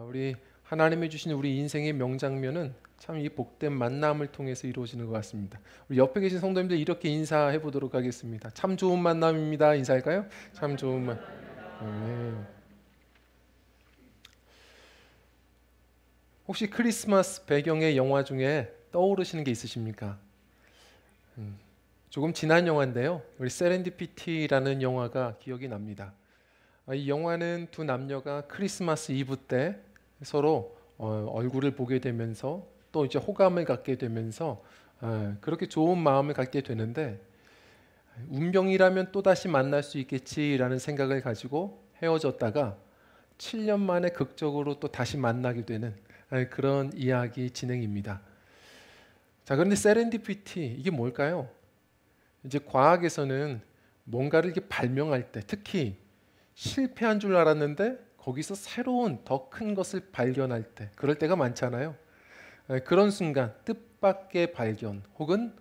우리 하나님이 주신 우리 인생의 명장면은 참 이 복된 만남을 통해서 이루어지는 것 같습니다. 우리 옆에 계신 성도님들 이렇게 인사해 보도록 하겠습니다. 참 좋은 만남입니다. 인사할까요? 참 좋은 만. 네. 혹시 크리스마스 배경의 영화 중에 떠오르시는 게 있으십니까? 조금 지난 영화인데요. 우리 세렌디피티라는 영화가 기억이 납니다. 이 영화는 두 남녀가 크리스마스 이브 때 서로 얼굴을 보게 되면서 또 이제 호감을 갖게 되면서 그렇게 좋은 마음을 갖게 되는데, 운명이라면 또다시 만날 수 있겠지라는 생각을 가지고 헤어졌다가 7년 만에 극적으로 또 다시 만나게 되는 그런 이야기 진행입니다. 자, 그런데 세렌디피티 이게 뭘까요? 이제 과학에서는 뭔가를 이렇게 발명할 때, 특히 실패한 줄 알았는데 거기서 새로운 더 큰 것을 발견할 때, 그럴 때가 많잖아요. 그런 순간 뜻밖의 발견 혹은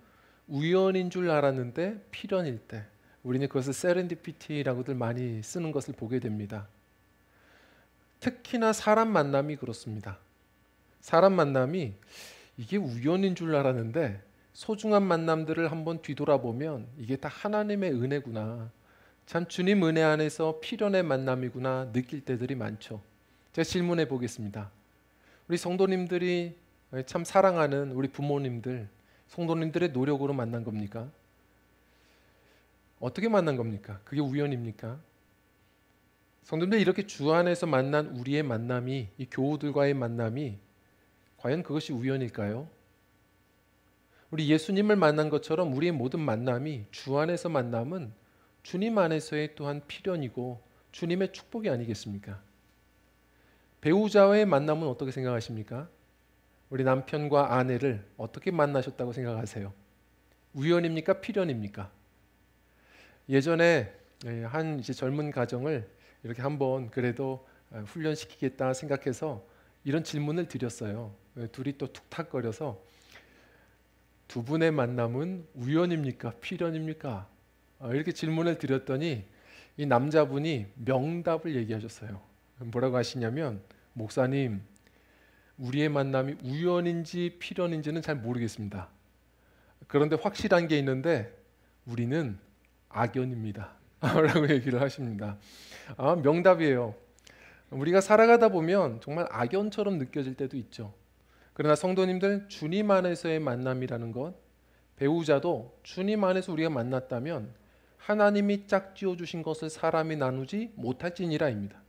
우연인 줄 알았는데 필연일 때, 우리는 그것을 세렌디피티라고들 많이 쓰는 것을 보게 됩니다. 특히나 사람 만남이 그렇습니다. 사람 만남이 이게 우연인 줄 알았는데 소중한 만남들을 한번 뒤돌아보면 이게 다 하나님의 은혜구나, 참 주님 은혜 안에서 필연의 만남이구나 느낄 때들이 많죠. 제가 질문해 보겠습니다. 우리 성도님들이 참 사랑하는 우리 부모님들, 성도님들의 노력으로 만난 겁니까? 어떻게 만난 겁니까? 그게 우연입니까? 성도님들, 이렇게 주 안에서 만난 우리의 만남이, 이 교우들과의 만남이 과연 그것이 우연일까요? 우리 예수님을 만난 것처럼 우리의 모든 만남이, 주 안에서 만남은 주님 안에서의 또한 필연이고 주님의 축복이 아니겠습니까? 배우자와의 만남은 어떻게 생각하십니까? 우리 남편과 아내를 어떻게 만나셨다고 생각하세요? 우연입니까? 필연입니까? 예전에 한 이제 젊은 가정을 이렇게 한번 그래도 훈련시키겠다 생각해서 이런 질문을 드렸어요. 둘이 또 툭탁거려서 두 분의 만남은 우연입니까? 필연입니까? 이렇게 질문을 드렸더니 이 남자분이 명답을 얘기하셨어요. 뭐라고 하시냐면, 목사님, 우리의 만남이 우연인지 필연인지는 잘 모르겠습니다. 그런데 확실한 게 있는데 우리는 악연입니다. 라고 얘기를 하십니다. 명답이에요. 우리가 살아가다 보면 정말 악연처럼 느껴질 때도 있죠. 그러나 성도님들, 주님 안에서의 만남이라는 것, 배우자도 주님 안에서 우리가 만났다면 하나님이 짝지어 주신 것을 사람이 나누지 못할지니라입니다.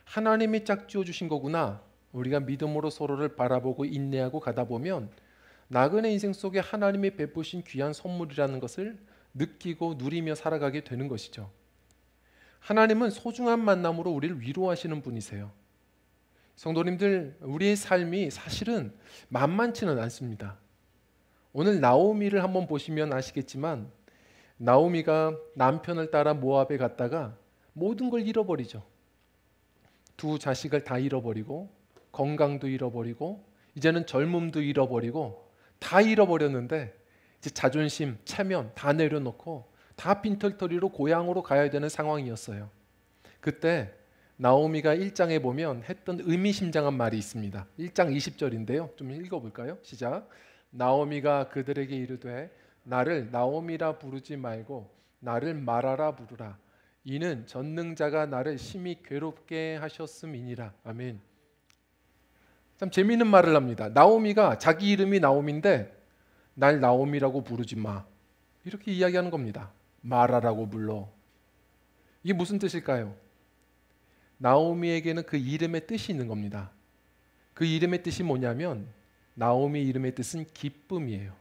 하나님이 짝지어 주신 거구나, 우리가 믿음으로 서로를 바라보고 인내하고 가다 보면 나그네 인생 속에 하나님이 베푸신 귀한 선물이라는 것을 느끼고 누리며 살아가게 되는 것이죠. 하나님은 소중한 만남으로 우리를 위로하시는 분이세요. 성도님들, 우리의 삶이 사실은 만만치는 않습니다. 오늘 나오미를 한번 보시면 아시겠지만, 나오미가 남편을 따라 모압에 갔다가 모든 걸 잃어버리죠. 두 자식을 다 잃어버리고, 건강도 잃어버리고, 이제는 젊음도 잃어버리고, 다 잃어버렸는데 이제 자존심, 체면 다 내려놓고 다 빈털터리로 고향으로 가야 되는 상황이었어요. 그때 나오미가 1장에 보면 했던 의미심장한 말이 있습니다. 1장 20절인데요. 좀 읽어볼까요? 시작. 나오미가 그들에게 이르되 나를 나오미라 부르지 말고 나를 마라라 부르라. 이는 전능자가 나를 심히 괴롭게 하셨음이니라. 아멘. 참 재미있는 말을 합니다. 나오미가 자기 이름이 나오미인데 날 나오미라고 부르지 마, 이렇게 이야기하는 겁니다. 마라라고 불러. 이게 무슨 뜻일까요? 나오미에게는 그 이름의 뜻이 있는 겁니다. 그 이름의 뜻이 뭐냐면, 나오미 이름의 뜻은 기쁨이에요.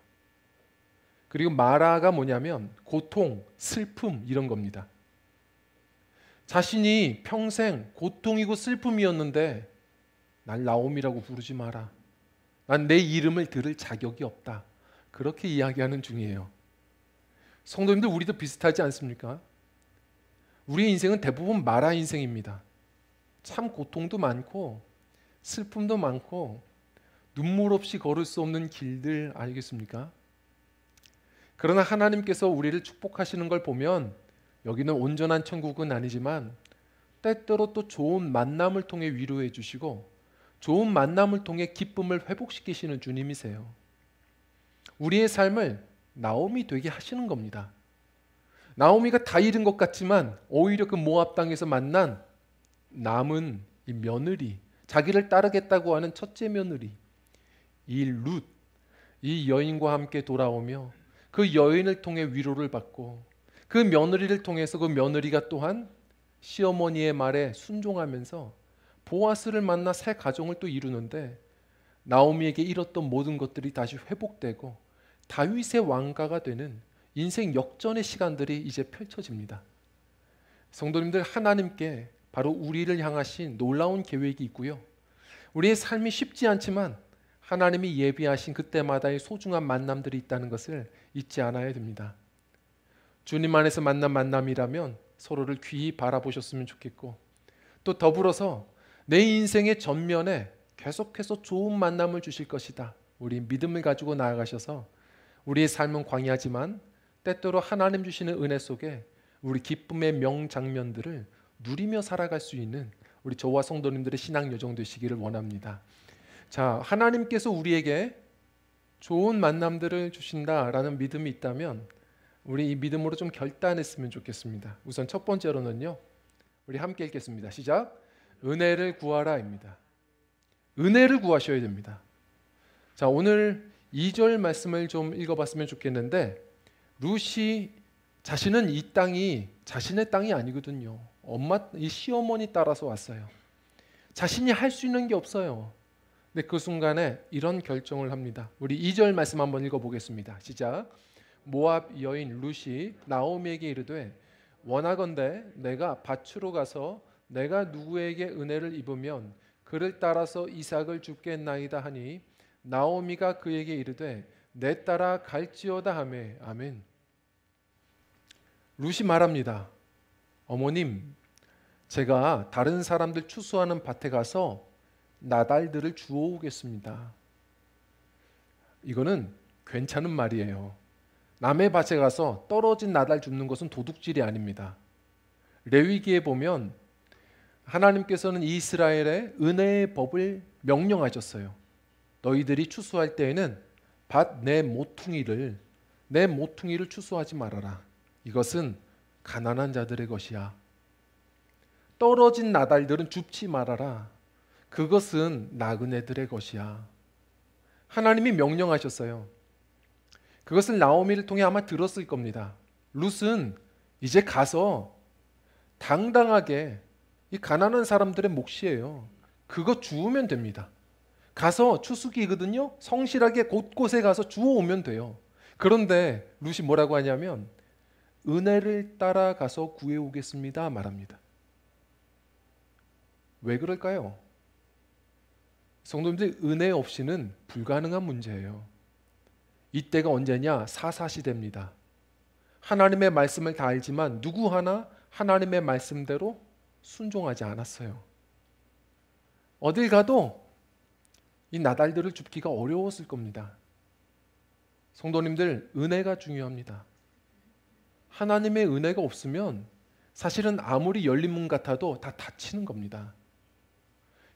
그리고 마라가 뭐냐면 고통, 슬픔, 이런 겁니다. 자신이 평생 고통이고 슬픔이었는데 날 나오미라고 부르지 마라, 난 내 이름을 들을 자격이 없다, 그렇게 이야기하는 중이에요. 성도님들, 우리도 비슷하지 않습니까? 우리의 인생은 대부분 마라 인생입니다. 참 고통도 많고 슬픔도 많고 눈물 없이 걸을 수 없는 길들 아니겠습니까? 그러나 하나님께서 우리를 축복하시는 걸 보면 여기는 온전한 천국은 아니지만 때때로 또 좋은 만남을 통해 위로해 주시고 좋은 만남을 통해 기쁨을 회복시키시는 주님이세요. 우리의 삶을 나오미 되게 하시는 겁니다. 나오미가 다 잃은 것 같지만 오히려 그 모압 땅에서 만난 남은 이 며느리, 자기를 따르겠다고 하는 첫째 며느리, 이 룻, 이 여인과 함께 돌아오며 그 여인을 통해 위로를 받고 그 며느리를 통해서 그 며느리가 또한 시어머니의 말에 순종하면서 보아스를 만나 새 가정을 또 이루는데 나오미에게 잃었던 모든 것들이 다시 회복되고 다윗의 왕가가 되는 인생 역전의 시간들이 이제 펼쳐집니다. 성도님들, 하나님께 바로 우리를 향하신 놀라운 계획이 있고요. 우리의 삶이 쉽지 않지만 하나님이 예비하신 그때마다의 소중한 만남들이 있다는 것을 잊지 않아야 됩니다. 주님 안에서 만난 만남이라면 서로를 귀히 바라보셨으면 좋겠고 또 더불어서 내 인생의 전면에 계속해서 좋은 만남을 주실 것이다. 우리 믿음을 가지고 나아가셔서 우리의 삶은 광야지만 때때로 하나님 주시는 은혜 속에 우리 기쁨의 명장면들을 누리며 살아갈 수 있는 우리 저와 성도님들의 신앙 여정 되시기를 원합니다. 자, 하나님께서 우리에게 좋은 만남들을 주신다라는 믿음이 있다면 우리 이 믿음으로 좀 결단했으면 좋겠습니다. 우선 첫 번째로는요, 우리 함께 읽겠습니다. 시작. 은혜를 구하라입니다. 은혜를 구하셔야 됩니다. 자, 오늘 2절 말씀을 좀 읽어봤으면 좋겠는데 룻이 자신은 이 땅이 자신의 땅이 아니거든요. 이 시어머니 따라서 왔어요. 자신이 할 수 있는 게 없어요. 근데 그 순간에 이런 결정을 합니다. 우리 2절 말씀 한번 읽어보겠습니다. 시작. 모압 여인 룻이 나오미에게 이르되 원하건대 내가 밭으로 가서 내가 누구에게 은혜를 입으면 그를 따라서 이삭을 줍겠나이다 하니 나오미가 그에게 이르되 내 따라 갈지어다 하매. 아멘. 룻이 말합니다. 어머님, 제가 다른 사람들 추수하는 밭에 가서 나달들을 주워오겠습니다. 이거는 괜찮은 말이에요. 남의 밭에 가서 떨어진 나달 줍는 것은 도둑질이 아닙니다. 레위기에 보면 하나님께서는 이스라엘의 은혜의 법을 명령하셨어요. 너희들이 추수할 때에는 밭 내 모퉁이를 추수하지 말아라. 이것은 가난한 자들의 것이야. 떨어진 나달들은 줍지 말아라. 그것은 나그네들의 것이야. 하나님이 명령하셨어요. 그것을 나오미를 통해 아마 들었을 겁니다. 룻은 이제 가서 당당하게 이 가난한 사람들의 몫이에요. 그거 주우면 됩니다. 가서 추수기거든요. 성실하게 곳곳에 가서 주워오면 돼요. 그런데 룻이 뭐라고 하냐면 은혜를 따라가서 구해오겠습니다 말합니다. 왜 그럴까요? 성도님들, 은혜 없이는 불가능한 문제예요. 이때가 언제냐? 사사시대입니다. 하나님의 말씀을 다 알지만 누구 하나 하나님의 말씀대로 순종하지 않았어요. 어딜 가도 이 나달들을 줍기가 어려웠을 겁니다. 성도님들, 은혜가 중요합니다. 하나님의 은혜가 없으면 사실은 아무리 열린 문 같아도 다 닫히는 겁니다.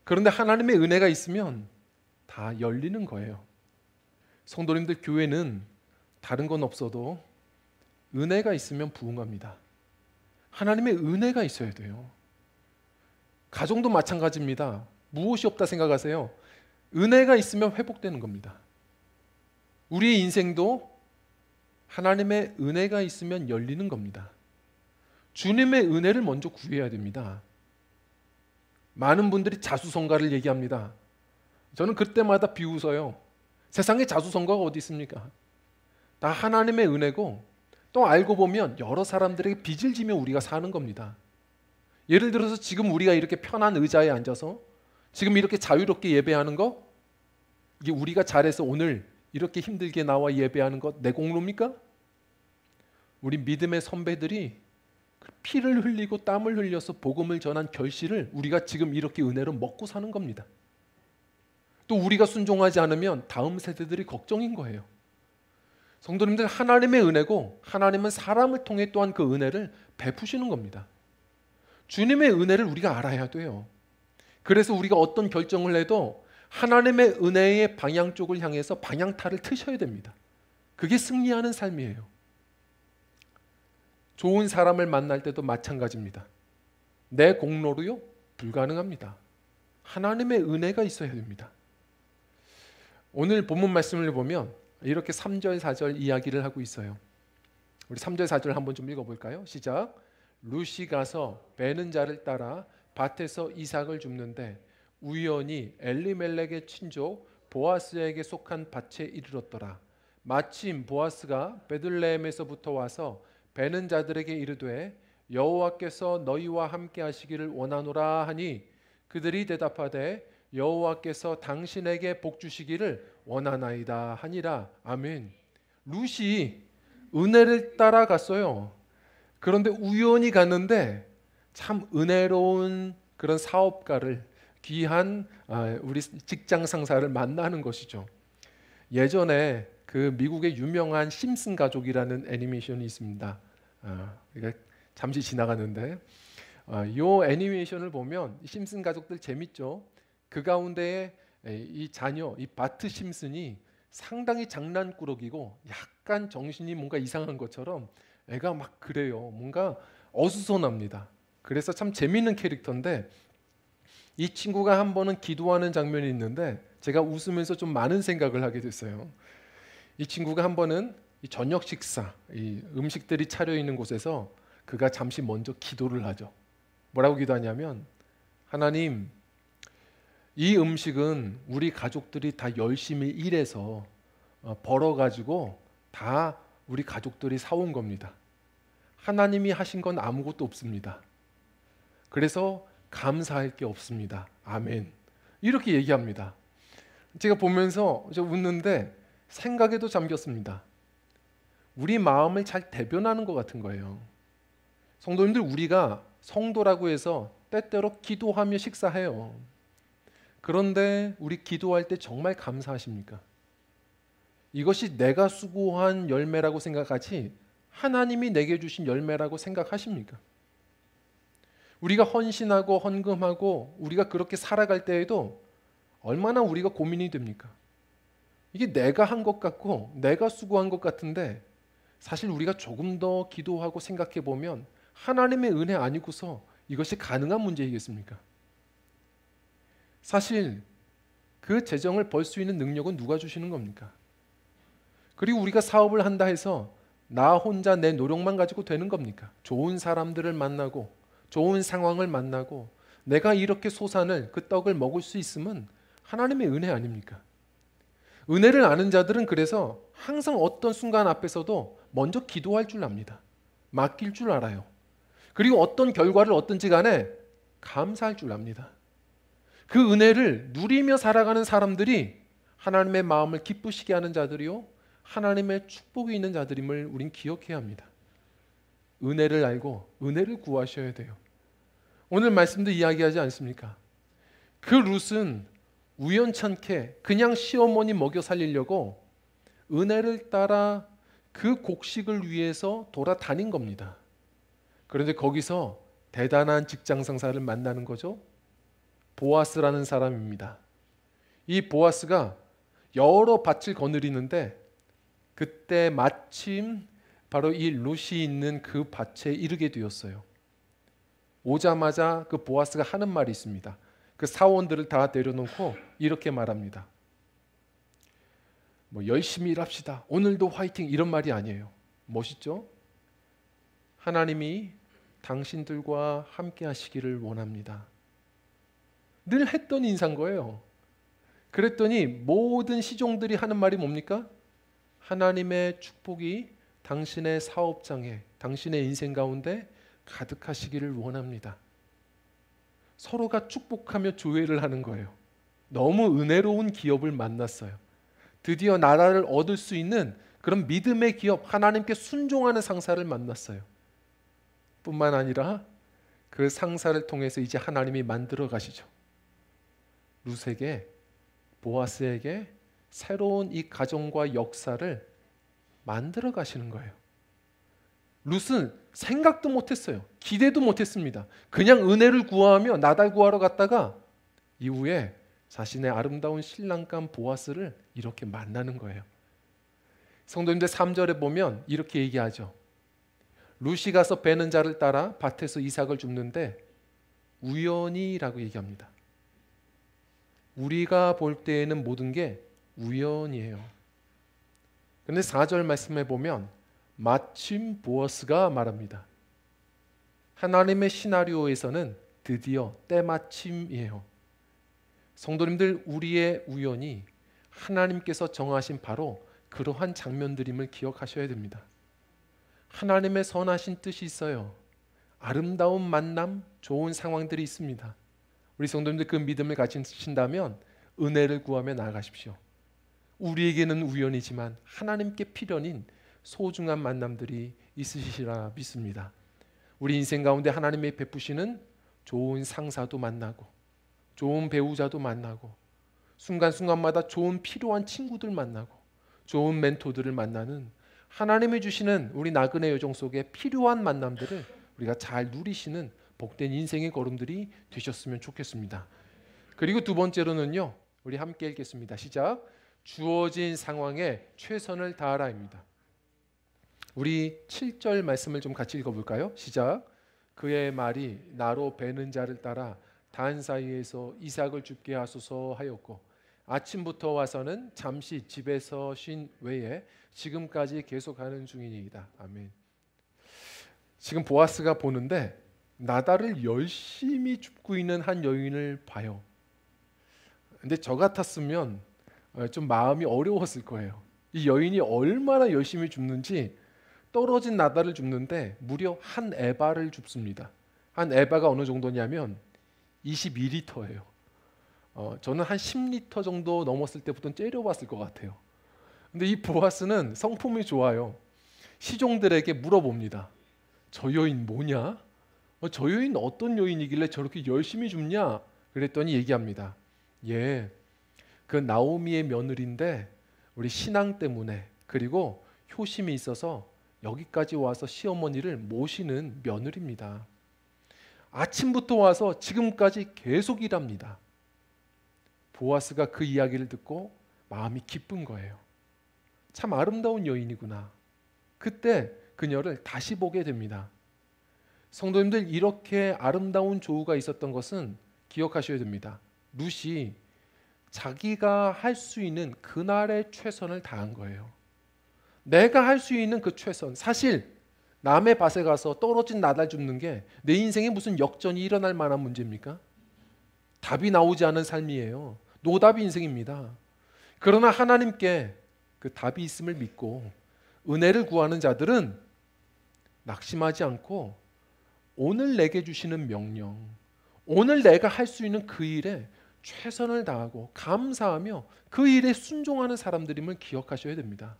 그런데 하나님의 은혜가 있으면 다 열리는 거예요. 성도님들, 교회는 다른 건 없어도 은혜가 있으면 부흥합니다. 하나님의 은혜가 있어야 돼요. 가정도 마찬가지입니다. 무엇이 없다 생각하세요? 은혜가 있으면 회복되는 겁니다. 우리의 인생도 하나님의 은혜가 있으면 열리는 겁니다. 주님의 은혜를 먼저 구해야 됩니다. 많은 분들이 자수성가를 얘기합니다. 저는 그때마다 비웃어요. 세상에 자수성가가 어디 있습니까? 다 하나님의 은혜고 또 알고 보면 여러 사람들에게 빚을 지며 우리가 사는 겁니다. 예를 들어서 지금 우리가 이렇게 편한 의자에 앉아서 지금 이렇게 자유롭게 예배하는 거, 이게 우리가 잘해서 오늘 이렇게 힘들게 나와 예배하는 것 내 공로입니까? 우리 믿음의 선배들이 피를 흘리고 땀을 흘려서 복음을 전한 결실을 우리가 지금 이렇게 은혜로 먹고 사는 겁니다. 또 우리가 순종하지 않으면 다음 세대들이 걱정인 거예요. 성도님들, 하나님의 은혜고 하나님은 사람을 통해 또한 그 은혜를 베푸시는 겁니다. 주님의 은혜를 우리가 알아야 돼요. 그래서 우리가 어떤 결정을 해도 하나님의 은혜의 방향 쪽을 향해서 방향타를 트셔야 됩니다. 그게 승리하는 삶이에요. 좋은 사람을 만날 때도 마찬가지입니다. 내 공로로요? 불가능합니다. 하나님의 은혜가 있어야 됩니다. 오늘 본문 말씀을 보면 이렇게 3절 4절 이야기를 하고 있어요. 우리 3절 4절 한번 좀 읽어볼까요? 시작. 룻이 가서 베는 자를 따라 밭에서 이삭을 줍는데 우연히 엘리멜렉의 친족 보아스에게 속한 밭에 이르렀더라. 마침 보아스가 베들레헴에서부터 와서 베는 자들에게 이르되 여호와께서 너희와 함께 하시기를 원하노라 하니 그들이 대답하되 여호와께서 당신에게 복 주시기를 원하나이다 하니라. 아멘. 룻이 은혜를 따라갔어요. 그런데 우연히 갔는데 참 은혜로운 그런 사업가를, 귀한 우리 직장 상사를 만나는 것이죠. 예전에 그 미국의 유명한 심슨 가족이라는 애니메이션이 있습니다. 잠시 지나가는데 이 애니메이션을 보면 심슨 가족들 재밌죠. 그 가운데에 이 자녀, 이 바트 심슨이 상당히 장난꾸러기고 약간 정신이 뭔가 이상한 것처럼 애가 막 그래요. 뭔가 어수선합니다. 그래서 참 재밌는 캐릭터인데 이 친구가 한 번은 기도하는 장면이 있는데 제가 웃으면서 좀 많은 생각을 하게 됐어요. 이 친구가 한 번은 이 저녁 식사, 이 음식들이 차려 있는 곳에서 그가 잠시 먼저 기도를 하죠. 뭐라고 기도하냐면, 하나님, 이 음식은 우리 가족들이 다 열심히 일해서 벌어가지고 다 우리 가족들이 사온 겁니다. 하나님이 하신 건 아무것도 없습니다. 그래서 감사할 게 없습니다. 아멘. 이렇게 얘기합니다. 제가 보면서 웃는데 생각에도 잠겼습니다. 우리 마음을 잘 대변하는 것 같은 거예요. 성도님들, 우리가 성도라고 해서 때때로 기도하며 식사해요. 그런데 우리 기도할 때 정말 감사하십니까? 이것이 내가 수고한 열매라고 생각하지 하나님이 내게 주신 열매라고 생각하십니까? 우리가 헌신하고 헌금하고 우리가 그렇게 살아갈 때에도 얼마나 우리가 고민이 됩니까? 이게 내가 한 것 같고 내가 수고한 것 같은데 사실 우리가 조금 더 기도하고 생각해 보면 하나님의 은혜 아니고서 이것이 가능한 문제이겠습니까? 사실 그 재정을 벌 수 있는 능력은 누가 주시는 겁니까? 그리고 우리가 사업을 한다 해서 나 혼자 내 노력만 가지고 되는 겁니까? 좋은 사람들을 만나고 좋은 상황을 만나고 내가 이렇게 솟아날 그 떡을 먹을 수 있으면 하나님의 은혜 아닙니까? 은혜를 아는 자들은 그래서 항상 어떤 순간 앞에서도 먼저 기도할 줄 압니다. 맡길 줄 알아요. 그리고 어떤 결과를 얻든지 간에 감사할 줄 압니다. 그 은혜를 누리며 살아가는 사람들이 하나님의 마음을 기쁘시게 하는 자들이요, 하나님의 축복이 있는 자들임을 우린 기억해야 합니다. 은혜를 알고 은혜를 구하셔야 돼요. 오늘 말씀도 이야기하지 않습니까? 그 룻은 우연찮게 그냥 시어머니 먹여 살리려고 은혜를 따라 그 곡식을 위해서 돌아다닌 겁니다. 그런데 거기서 대단한 직장 상사를 만나는 거죠. 보아스라는 사람입니다. 이 보아스가 여러 밭을 거느리는데 그때 마침 바로 이 룻이 있는 그 밭에 이르게 되었어요. 오자마자 그 보아스가 하는 말이 있습니다. 그 사원들을 다 내려놓고 이렇게 말합니다. 열심히 일합시다. 오늘도 화이팅, 이런 말이 아니에요. 멋있죠? 하나님이 당신들과 함께 하시기를 원합니다. 늘 했던 인사인 거예요. 그랬더니 모든 시종들이 하는 말이 뭡니까? 하나님의 축복이 당신의 사업장에, 당신의 인생 가운데 가득하시기를 원합니다. 서로가 축복하며 조회를 하는 거예요. 너무 은혜로운 기업을 만났어요. 드디어 나라를 얻을 수 있는 그런 믿음의 기업, 하나님께 순종하는 상사를 만났어요. 뿐만 아니라 그 상사를 통해서 이제 하나님이 만들어 가시죠. 룻에게, 보아스에게 새로운 이 가정과 역사를 만들어 가시는 거예요. 룻은 생각도 못했어요. 기대도 못했습니다. 그냥 은혜를 구하며 나달 구하러 갔다가 이후에 자신의 아름다운 신랑감 보아스를 이렇게 만나는 거예요. 성도님들 3절에 보면 이렇게 얘기하죠. 룻이 가서 베는 자를 따라 밭에서 이삭을 줍는데 우연히라고 얘기합니다. 우리가 볼 때에는 모든 게 우연이에요. 그런데 4절 말씀에 보면 마침 보아스가 말합니다. 하나님의 시나리오에서는 드디어 때마침이에요. 성도님들, 우리의 우연이 하나님께서 정하신 바로 그러한 장면들임을 기억하셔야 됩니다. 하나님의 선하신 뜻이 있어요. 아름다운 만남, 좋은 상황들이 있습니다. 우리 성도님들 그 믿음을 가지신다면 은혜를 구하며 나아가십시오. 우리에게는 우연이지만 하나님께 필연인 소중한 만남들이 있으시리라 믿습니다. 우리 인생 가운데 하나님이 베푸시는 좋은 상사도 만나고 좋은 배우자도 만나고 순간순간마다 좋은 필요한 친구들 만나고 좋은 멘토들을 만나는 하나님이 주시는 우리 나그네 여정 속에 필요한 만남들을 우리가 잘 누리시는 복된 인생의 걸음들이 되셨으면 좋겠습니다. 그리고 두 번째로는요, 우리 함께 읽겠습니다. 시작. 주어진 상황에 최선을 다하라입니다. 우리 7절 말씀을 좀 같이 읽어볼까요? 시작. 그의 말이 나로 베는 자를 따라 단 사이에서 이삭을 줍게 하소서 하였고 아침부터 와서는 잠시 집에서 쉰 외에 지금까지 계속하는 중이니이다. 아멘. 지금 보아스가 보는데 나달을 열심히 줍고 있는 한 여인을 봐요. 근데 저 같았으면 좀 마음이 어려웠을 거예요. 이 여인이 얼마나 열심히 줍는지 떨어진 나달을 줍는데 무려 한 에바를 줍습니다. 한 에바가 어느 정도냐면 22리터예요. 저는 한 10리터 정도 넘었을 때부터 째려봤을 것 같아요. 근데 이 보아스는 성품이 좋아요. 시종들에게 물어봅니다. 저 여인 뭐냐? 저 여인 어떤 여인이길래 저렇게 열심히 줍냐? 그랬더니 얘기합니다. 예, 그 나오미의 며느리인데 우리 신앙 때문에 그리고 효심이 있어서 여기까지 와서 시어머니를 모시는 며느리입니다. 아침부터 와서 지금까지 계속 일합니다. 보아스가 그 이야기를 듣고 마음이 기쁜 거예요. 참 아름다운 여인이구나. 그때 그녀를 다시 보게 됩니다. 성도님들, 이렇게 아름다운 조우가 있었던 것은 기억하셔야 됩니다. 룻이 자기가 할 수 있는 그날의 최선을 다한 거예요. 내가 할 수 있는 그 최선. 사실 남의 밭에 가서 떨어진 나달 줍는 게 내 인생에 무슨 역전이 일어날 만한 문제입니까? 답이 나오지 않은 삶이에요. 노답이 인생입니다. 그러나 하나님께 그 답이 있음을 믿고 은혜를 구하는 자들은 낙심하지 않고 오늘 내게 주시는 명령, 오늘 내가 할 수 있는 그 일에 최선을 다하고 감사하며 그 일에 순종하는 사람들임을 기억하셔야 됩니다.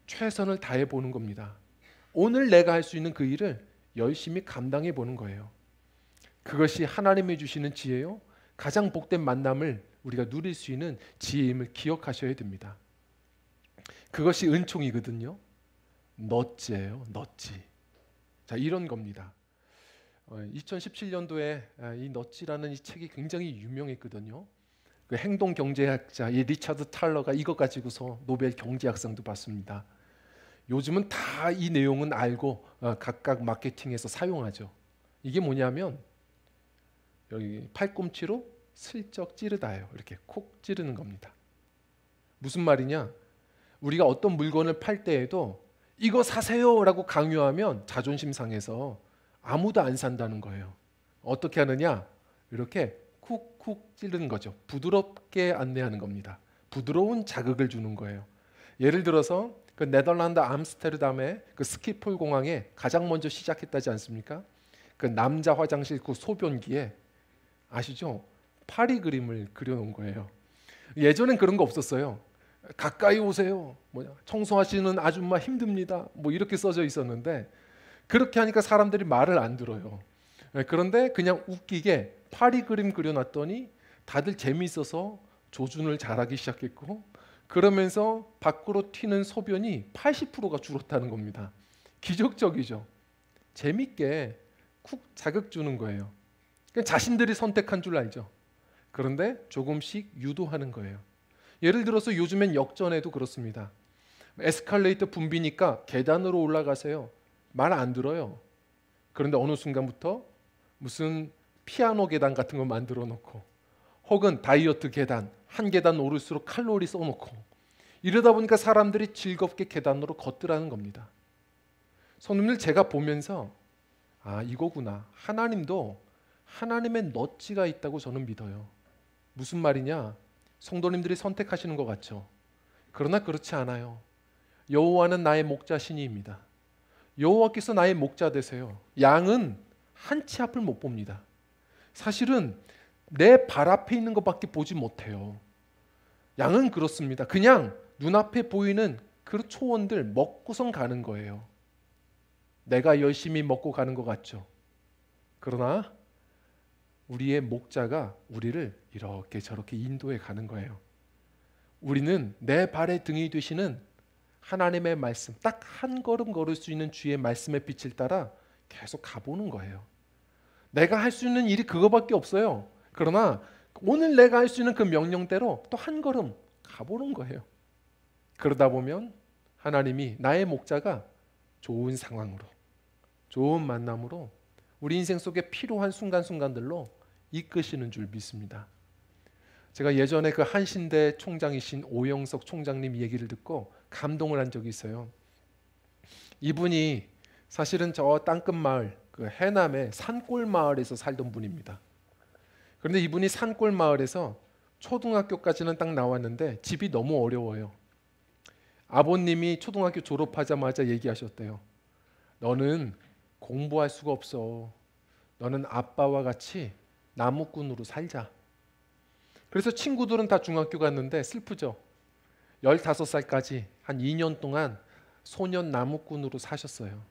최선을 다해 보는 겁니다. 오늘 내가 할 수 있는 그 일을 열심히 감당해 보는 거예요. 그것이 하나님이 주시는 지혜요, 가장 복된 만남을 우리가 누릴 수 있는 지혜임을 기억하셔야 됩니다. 그것이 은총이거든요. 넛지예요. 넛지. 자, 이런 겁니다. 2017년도에 이 넛지라는 이 책이 굉장히 유명했거든요. 그 행동 경제학자 이 리차드 탈러가 이거 가지고서 노벨 경제학상도 받습니다. 요즘은 다 이 내용은 알고 각각 마케팅에서 사용하죠. 이게 뭐냐면 여기 팔꿈치로 슬쩍 찌르다예요. 이렇게 콕 찌르는 겁니다. 무슨 말이냐? 우리가 어떤 물건을 팔 때에도 이거 사세요라고 강요하면 자존심 상해서 아무도 안 산다는 거예요. 어떻게 하느냐? 이렇게 쿡쿡 찌르는 거죠. 부드럽게 안내하는 겁니다. 부드러운 자극을 주는 거예요. 예를 들어서 그 네덜란드 암스테르담의 그 스키폴 공항에 가장 먼저 시작했다지 않습니까? 그 남자 화장실 그 소변기에 아시죠? 파리 그림을 그려놓은 거예요. 예전엔 그런 거 없었어요. 가까이 오세요. 청소하시는 아줌마 힘듭니다. 이렇게 써져 있었는데 그렇게 하니까 사람들이 말을 안 들어요. 그런데 그냥 웃기게 파리 그림 그려놨더니 다들 재미있어서 조준을 잘하기 시작했고 그러면서 밖으로 튀는 소변이 80%가 줄었다는 겁니다. 기적적이죠. 재밌게 쿡 자극 주는 거예요. 자신들이 선택한 줄 알죠. 그런데 조금씩 유도하는 거예요. 예를 들어서 요즘엔 역전에도 그렇습니다. 에스컬레이터 붐비니까 계단으로 올라가세요. 말 안 들어요. 그런데 어느 순간부터 무슨 피아노 계단 같은 거 만들어 놓고, 혹은 다이어트 계단, 한 계단 오를수록 칼로리 써놓고, 이러다 보니까 사람들이 즐겁게 계단으로 걷더라는 겁니다. 성도님들, 제가 보면서 이거구나. 하나님도 하나님의 너치가 있다고 저는 믿어요. 무슨 말이냐? 성도님들이 선택하시는 것 같죠. 그러나 그렇지 않아요. 여호와는 나의 목자시니입니다. 여호와께서 나의 목자 되세요. 양은 한 치 앞을 못 봅니다. 사실은 내 발 앞에 있는 것밖에 보지 못해요. 양은 그렇습니다. 그냥 눈앞에 보이는 그 초원들 먹고선 가는 거예요. 내가 열심히 먹고 가는 것 같죠. 그러나 우리의 목자가 우리를 이렇게 저렇게 인도해 가는 거예요. 우리는 내 발의 등이 되시는 하나님의 말씀, 딱 한 걸음 걸을 수 있는 주의 말씀의 빛을 따라 계속 가보는 거예요. 내가 할 수 있는 일이 그거밖에 없어요. 그러나 오늘 내가 할 수 있는 그 명령대로 또 한 걸음 가보는 거예요. 그러다 보면 하나님이 나의 목자가 좋은 상황으로, 좋은 만남으로 우리 인생 속에 필요한 순간순간들로 이끄시는 줄 믿습니다. 제가 예전에 그 한신대 총장이신 오영석 총장님 얘기를 듣고 감동을 한 적이 있어요. 이분이 사실은 저 땅끝 마을, 그 해남의 산골 마을에서 살던 분입니다. 그런데 이분이 산골 마을에서 초등학교까지는 딱 나왔는데 집이 너무 어려워요. 아버님이 초등학교 졸업하자마자 얘기하셨대요. 너는 공부할 수가 없어. 너는 아빠와 같이 나무꾼으로 살자. 그래서 친구들은 다 중학교 갔는데 슬프죠. 15살까지 한 2년 동안 소년 나무꾼으로 사셨어요.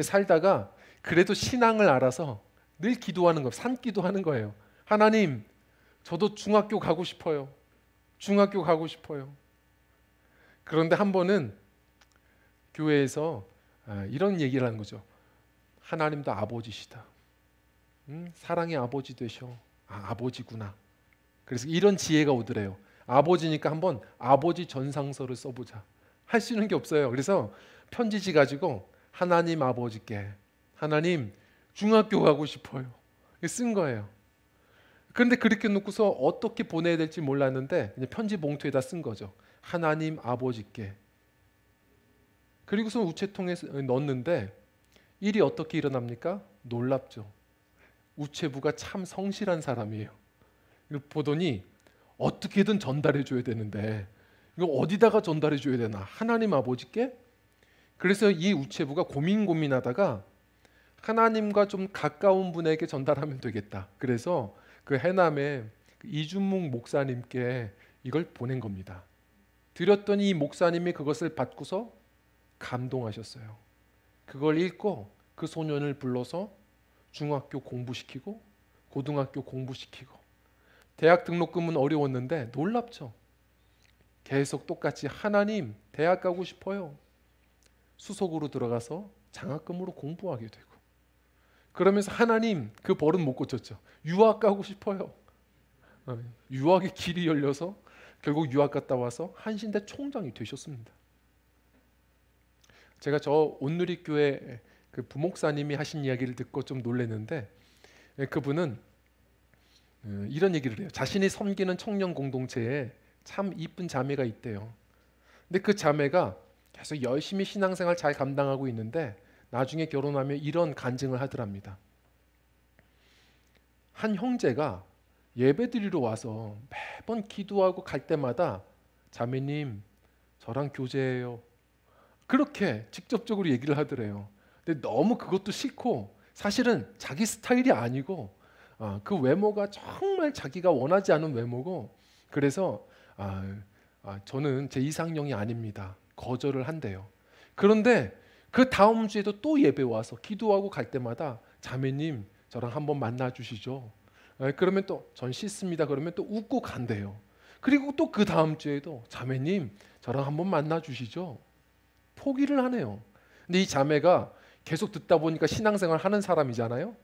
살다가 그래도 신앙을 알아서 늘 기도하는 거예요. 산기도하는 거예요. 하나님, 저도 중학교 가고 싶어요. 중학교 가고 싶어요. 그런데 한 번은 교회에서 이런 얘기를 하는 거죠. 하나님도 아버지시다. 사랑의 아버지 되셔. 아버지구나. 그래서 이런 지혜가 오더래요. 아버지니까 한번 아버지 전상서를 써보자. 할 수 있는 게 없어요. 그래서 편지지 가지고 하나님 아버지께, 하나님 중학교 가고 싶어요. 쓴 거예요. 그런데 그렇게 놓고서 어떻게 보내야 될지 몰랐는데 그냥 편지 봉투에다 쓴 거죠. 하나님 아버지께. 그리고서 우체통에 넣었는데 일이 어떻게 일어납니까? 놀랍죠. 우체부가 참 성실한 사람이에요. 보더니 어떻게든 전달해 줘야 되는데 이거 어디다가 전달해 줘야 되나? 하나님 아버지께? 그래서 이 우체부가 고민하다가 하나님과 좀 가까운 분에게 전달하면 되겠다. 그래서 그 해남의 이준묵 목사님께 이걸 보낸 겁니다. 드렸더니 이 목사님이 그것을 받고서 감동하셨어요. 그걸 읽고 그 소년을 불러서 중학교 공부시키고 고등학교 공부시키고 대학 등록금은 어려웠는데 놀랍죠. 계속 똑같이 하나님 대학 가고 싶어요. 수석으로 들어가서 장학금으로 공부하게 되고 그러면서 하나님 그 버릇 못 고쳤죠. 유학 가고 싶어요. 유학의 길이 열려서 결국 유학 갔다 와서 한신대 총장이 되셨습니다. 제가 저 온누리교회 그 부목사님이 하신 이야기를 듣고 좀 놀랐는데 그분은 이런 얘기를 해요. 자신이 섬기는 청년 공동체에 참 이쁜 자매가 있대요. 근데 그 자매가 계속 열심히 신앙생활 잘 감당하고 있는데 나중에 결혼하면 이런 간증을 하더랍니다. 한 형제가 예배드리러 와서 매번 기도하고 갈 때마다 자매님 저랑 교제해요. 그렇게 직접적으로 얘기를 하더래요. 근데 너무 그것도 싫고 사실은 자기 스타일이 아니고 그 외모가 정말 자기가 원하지 않은 외모고 그래서 저는 제 이상형이 아닙니다. 거절을 한대요. 그런데 그 다음 주에도 또 예배 와서 기도하고 갈 때마다 자매님 저랑 한번 만나 주시죠. 그러면 또 전 싫습니다. 그러면 또 웃고 간대요. 그리고 또 그 다음 주에도 자매님 저랑 한번 만나 주시죠. 포기를 하네요. 근데 이 자매가 계속 듣다 보니까 신앙생활 하는 사람이잖아요.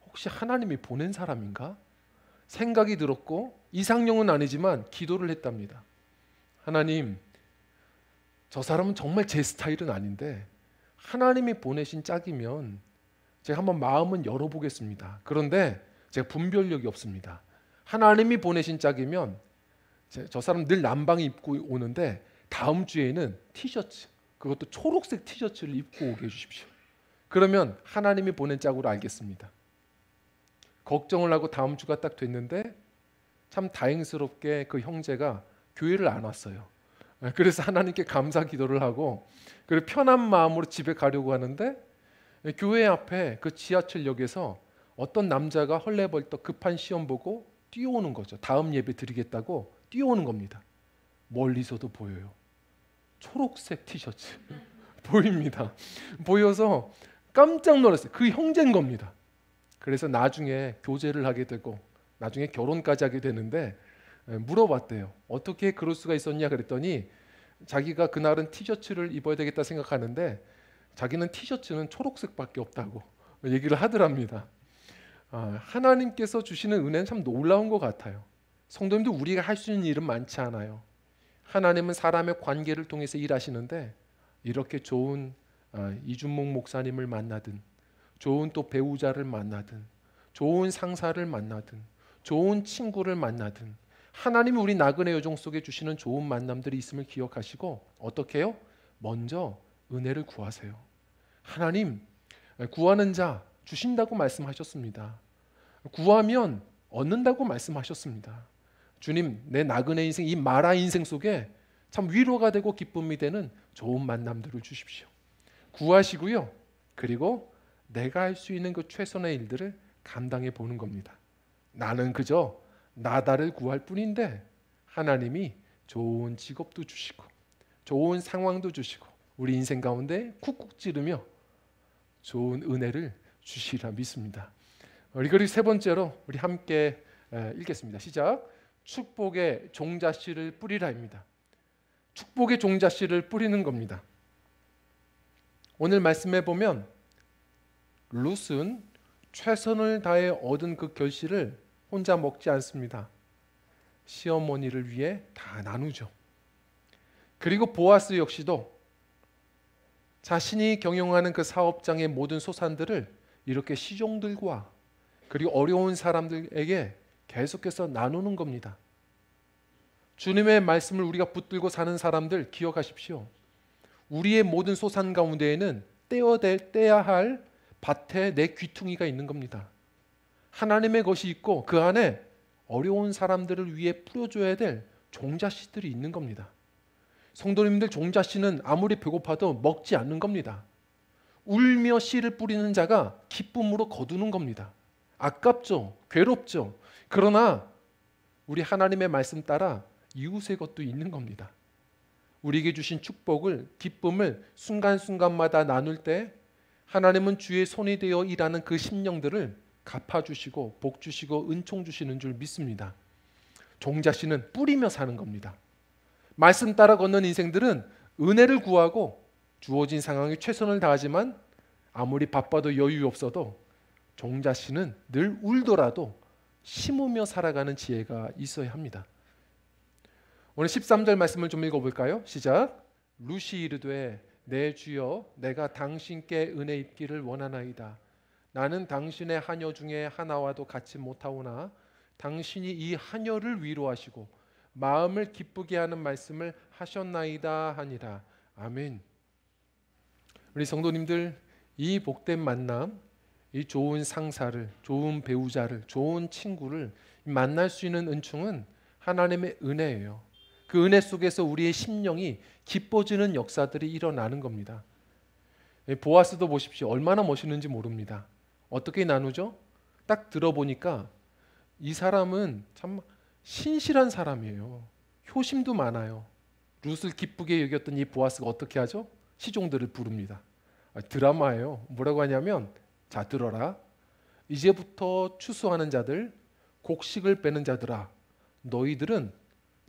혹시 하나님이 보낸 사람인가? 생각이 들었고 이상형은 아니지만 기도를 했답니다. 하나님, 저 사람은 정말 제 스타일은 아닌데 하나님이 보내신 짝이면 제가 한번 마음은 열어보겠습니다. 그런데 제가 분별력이 없습니다. 하나님이 보내신 짝이면 저 사람 늘 남방이 입고 오는데 다음 주에는 티셔츠, 그것도 초록색 티셔츠를 입고 오게 해주십시오. 그러면 하나님이 보낸 짝으로 알겠습니다. 걱정을 하고 다음 주가 딱 됐는데 참 다행스럽게 그 형제가 교회를 안 왔어요. 그래서 하나님께 감사 기도를 하고 그리고 편한 마음으로 집에 가려고 하는데 교회 앞에 그 지하철역에서 어떤 남자가 헐레벌떡 급한 시험 보고 뛰어오는 거죠. 다음 예배 드리겠다고 뛰어오는 겁니다. 멀리서도 보여요. 초록색 티셔츠 보입니다. 보여서 깜짝 놀랐어요. 그 형제인 겁니다. 그래서 나중에 교제를 하게 되고 나중에 결혼까지 하게 되는데 물어봤대요. 어떻게 그럴 수가 있었냐 그랬더니 자기가 그날은 티셔츠를 입어야 되겠다 생각하는데 자기는 티셔츠는 초록색밖에 없다고 얘기를 하더랍니다. 하나님께서 주시는 은혜는 참 놀라운 것 같아요. 성도님도 우리가 할 수 있는 일은 많지 않아요. 하나님은 사람의 관계를 통해서 일하시는데 이렇게 좋은 이준목 목사님을 만나든 좋은 또 배우자를 만나든 좋은 상사를 만나든 좋은 친구를 만나든 하나님이 우리 나그네 여정 속에 주시는 좋은 만남들이 있음을 기억하시고 어떻게 해요? 먼저 은혜를 구하세요. 하나님, 구하는 자 주신다고 말씀하셨습니다. 구하면 얻는다고 말씀하셨습니다. 주님, 내 나그네 인생, 이 마라 인생 속에 참 위로가 되고 기쁨이 되는 좋은 만남들을 주십시오. 구하시고요. 그리고 내가 할 수 있는 그 최선의 일들을 감당해 보는 겁니다. 나는 그저 나다를 구할 뿐인데 하나님이 좋은 직업도 주시고 좋은 상황도 주시고 우리 인생 가운데 쿡쿡 찌르며 좋은 은혜를 주시리라 믿습니다. 그리고 세 번째로 우리 함께 읽겠습니다. 시작. 축복의 종자씨를 뿌리라입니다. 축복의 종자씨를 뿌리는 겁니다. 오늘 말씀해 보면 룻은 최선을 다해 얻은 그 결실을 혼자 먹지 않습니다. 시어머니를 위해 다 나누죠. 그리고 보아스 역시도 자신이 경영하는 그 사업장의 모든 소산들을 이렇게 시종들과 그리고 어려운 사람들에게 계속해서 나누는 겁니다. 주님의 말씀을 우리가 붙들고 사는 사람들 기억하십시오. 우리의 모든 소산 가운데에는 떼야 할 밭에 내 귀퉁이가 있는 겁니다. 하나님의 것이 있고 그 안에 어려운 사람들을 위해 뿌려줘야 될 종자씨들이 있는 겁니다. 성도님들, 종자씨는 아무리 배고파도 먹지 않는 겁니다. 울며 씨를 뿌리는 자가 기쁨으로 거두는 겁니다. 아깝죠, 괴롭죠. 그러나 우리 하나님의 말씀 따라 이웃의 것도 있는 겁니다. 우리에게 주신 축복을, 기쁨을 순간순간마다 나눌 때 하나님은 주의 손이 되어 일하는 그 심령들을 갚아주시고 복 주시고 은총 주시는 줄 믿습니다. 종자씨는 뿌리며 사는 겁니다. 말씀 따라 걷는 인생들은 은혜를 구하고 주어진 상황에 최선을 다하지만 아무리 바빠도 여유 없어도 종자씨는 늘 울더라도 심으며 살아가는 지혜가 있어야 합니다. 오늘 13절 말씀을 좀 읽어볼까요? 시작. 룻이 이르되 내 주여 내가 당신께 은혜 입기를 원하나이다. 나는 당신의 하녀 중에 하나와도 같이 못하오나 당신이 이 하녀를 위로하시고 마음을 기쁘게 하는 말씀을 하셨나이다 하니라. 아멘. 우리 성도님들, 이 복된 만남, 이 좋은 상사를, 좋은 배우자를, 좋은 친구를 만날 수 있는 은총은 하나님의 은혜예요. 그 은혜 속에서 우리의 심령이 기뻐지는 역사들이 일어나는 겁니다. 보아스도 보십시오. 얼마나 멋있는지 모릅니다. 어떻게 나누죠? 딱 들어보니까 이 사람은 참 신실한 사람이에요. 효심도 많아요. 룻을 기쁘게 여겼던 이 보아스가 어떻게 하죠? 시종들을 부릅니다. 드라마예요. 뭐라고 하냐면, 자 들어라. 이제부터 추수하는 자들, 곡식을 빼는 자들아, 너희들은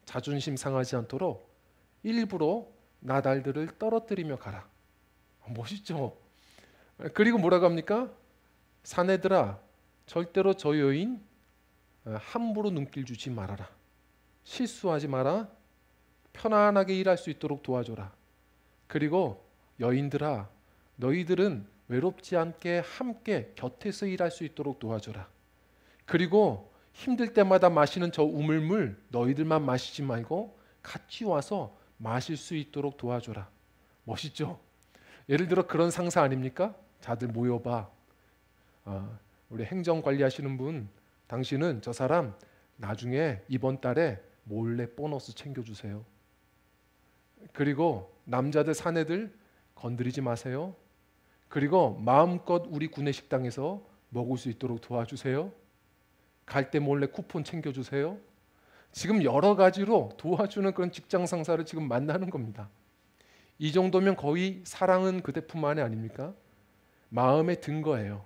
자존심 상하지 않도록 일부러 나달들을 떨어뜨리며 가라. 멋있죠? 그리고 뭐라고 합니까? 사내들아, 절대로 저 여인 함부로 눈길 주지 말아라. 실수하지 마라. 편안하게 일할 수 있도록 도와줘라. 그리고 여인들아, 너희들은 외롭지 않게 함께 곁에서 일할 수 있도록 도와줘라. 그리고 힘들 때마다 마시는 저 우물물 너희들만 마시지 말고 같이 와서 마실 수 있도록 도와줘라. 멋있죠? 예를 들어 그런 상사 아닙니까? 자들 모여봐. 우리 행정 관리하시는 분, 당신은 저 사람 나중에 이번 달에 몰래 보너스 챙겨주세요. 그리고 남자들 사내들 건드리지 마세요. 그리고 마음껏 우리 구내식당에서 먹을 수 있도록 도와주세요. 갈 때 몰래 쿠폰 챙겨주세요. 지금 여러 가지로 도와주는 그런 직장 상사를 지금 만나는 겁니다. 이 정도면 거의 사랑은 그대뿐 만이 아닙니까? 마음에 든 거예요.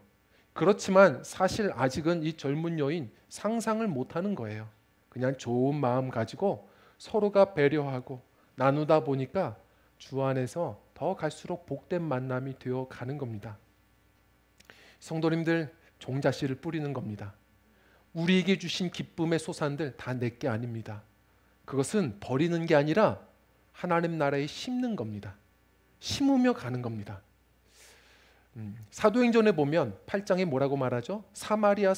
그렇지만 사실 아직은 이 젊은 여인 상상을 못하는 거예요. 그냥 좋은 마음 가지고 서로가 배려하고 나누다 보니까 주 안에서 더 갈수록 복된 만남이 되어 가는 겁니다. 성도님들, 종자씨를 뿌리는 겁니다. 우리에게 주신 기쁨의 소산들 다 내게 아닙니다. 그것은 버리는 게 아니라 하나님 나라에 심는 겁니다. 심으며 가는 겁니다. 사도행전에 보면 8장에 뭐라고 말하죠? 사마리아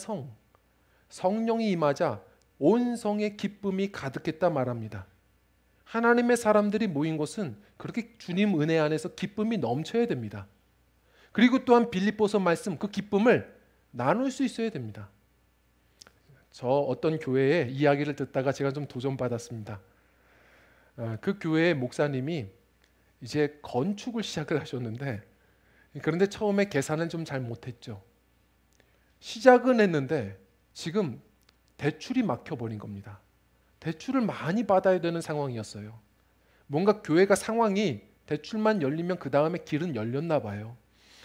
성령이 임하자 온 성에 기쁨이 가득했다 말합니다. 하나님의 사람들이 모인 곳은 그렇게 주님 은혜 안에서 기쁨이 넘쳐야 됩니다. 그리고 또한 빌립보서 말씀, 그 기쁨을 나눌 수 있어야 됩니다. 저 어떤 교회의 이야기를 듣다가 제가 좀 도전받았습니다. 그 교회의 목사님이 이제 건축을 시작을 하셨는데, 그런데 처음에 계산을 좀 잘 못했죠. 시작은 했는데 지금 대출이 막혀버린 겁니다. 대출을 많이 받아야 되는 상황이었어요. 뭔가 교회가 상황이 대출만 열리면 그 다음에 길은 열렸나 봐요.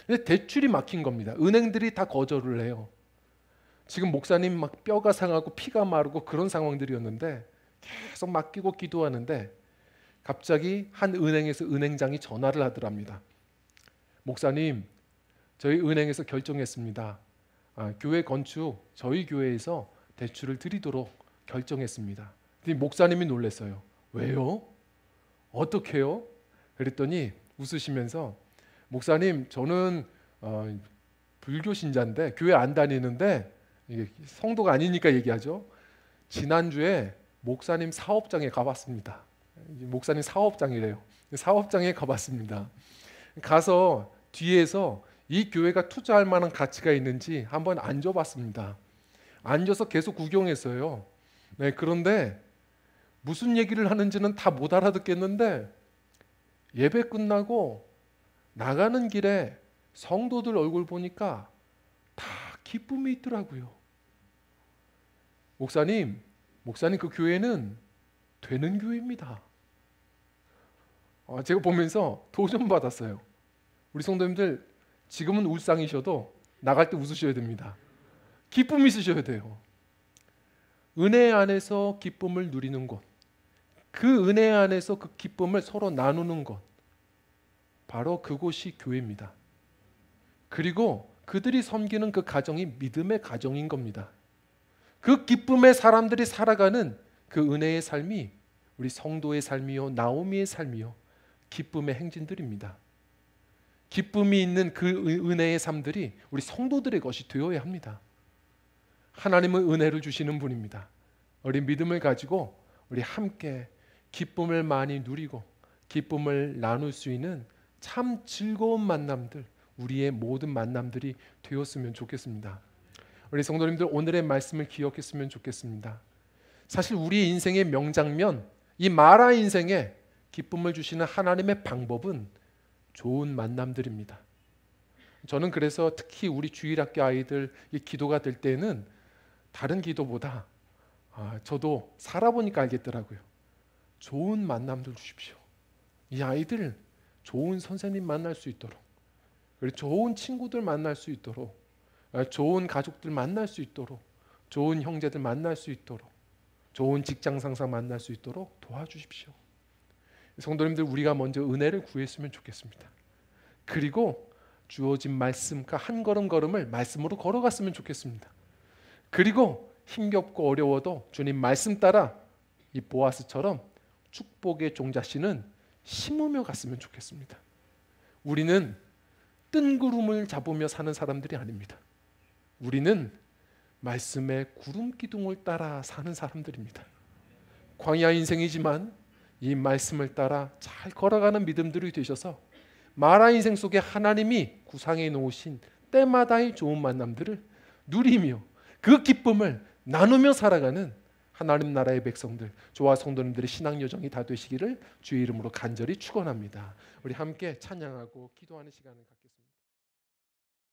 근데 대출이 막힌 겁니다. 은행들이 다 거절을 해요. 지금 목사님 막 뼈가 상하고 피가 마르고 그런 상황들이었는데 계속 맡기고 기도하는데 갑자기 한 은행에서 은행장이 전화를 하더랍니다. 목사님, 저희 은행에서 결정했습니다. 교회 건축 저희 교회에서 대출을 드리도록 결정했습니다. 목사님이 놀랐어요. 왜요? 어떻게요? 그랬더니 웃으시면서, 목사님, 저는 불교 신자인데 교회 안 다니는데, 이게 성도가 아니니까 얘기하죠. 지난주에 목사님 사업장에 가봤습니다. 목사님 사업장이래요. 사업장에 가봤습니다. 가서 뒤에서 이 교회가 투자할 만한 가치가 있는지 한번 앉아봤습니다. 앉아서 계속 구경했어요. 네, 그런데 무슨 얘기를 하는지는 다 못 알아듣겠는데 예배 끝나고 나가는 길에 성도들 얼굴 보니까 다 기쁨이 있더라고요. 목사님 그 교회는 되는 교회입니다. 제가 보면서 도전 받았어요. 우리 성도님들, 지금은 울상이셔도 나갈 때 웃으셔야 됩니다. 기쁨이 있으셔야 돼요. 은혜 안에서 기쁨을 누리는 곳, 그 은혜 안에서 그 기쁨을 서로 나누는 것, 바로 그곳이 교회입니다. 그리고 그들이 섬기는 그 가정이 믿음의 가정인 겁니다. 그 기쁨의 사람들이 살아가는 그 은혜의 삶이 우리 성도의 삶이요, 나오미의 삶이요, 기쁨의 행진들입니다. 기쁨이 있는 그 은혜의 삶들이 우리 성도들의 것이 되어야 합니다. 하나님은 은혜를 주시는 분입니다. 우리 믿음을 가지고 우리 함께 기쁨을 많이 누리고 기쁨을 나눌 수 있는 참 즐거운 만남들, 우리의 모든 만남들이 되었으면 좋겠습니다. 우리 성도님들, 오늘의 말씀을 기억했으면 좋겠습니다. 사실 우리 인생의 명장면, 이 마라 인생에 기쁨을 주시는 하나님의 방법은 좋은 만남들입니다. 저는 그래서 특히 우리 주일학교 아이들 이 기도가 될 때는 다른 기도보다 저도 살아보니까 알겠더라고요. 좋은 만남들 주십시오. 이 아이들 좋은 선생님 만날 수 있도록, 그리고 좋은 친구들 만날 수 있도록, 좋은 가족들 만날 수 있도록, 좋은 형제들 만날 수 있도록, 좋은 직장 상사 만날 수 있도록 도와주십시오. 성도님들, 우리가 먼저 은혜를 구했으면 좋겠습니다. 그리고 주어진 말씀, 한 걸음 걸음을 말씀으로 걸어갔으면 좋겠습니다. 그리고 힘겹고 어려워도 주님 말씀 따라 이 보아스처럼 축복의 종자씨는 심으며 갔으면 좋겠습니다. 우리는 뜬구름을 잡으며 사는 사람들이 아닙니다. 우리는 말씀의 구름 기둥을 따라 사는 사람들입니다. 광야 인생이지만 이 말씀을 따라 잘 걸어가는 믿음들이 되셔서 마라 인생 속에 하나님이 구상해 놓으신 때마다의 좋은 만남들을 누리며 그 기쁨을 나누며 살아가는 하나님 나라의 백성들, 저와 성도님들의 신앙 여정이 다 되시기를 주의 이름으로 간절히 축원합니다. 우리 함께 찬양하고 기도하는 시간을 갖겠습니다.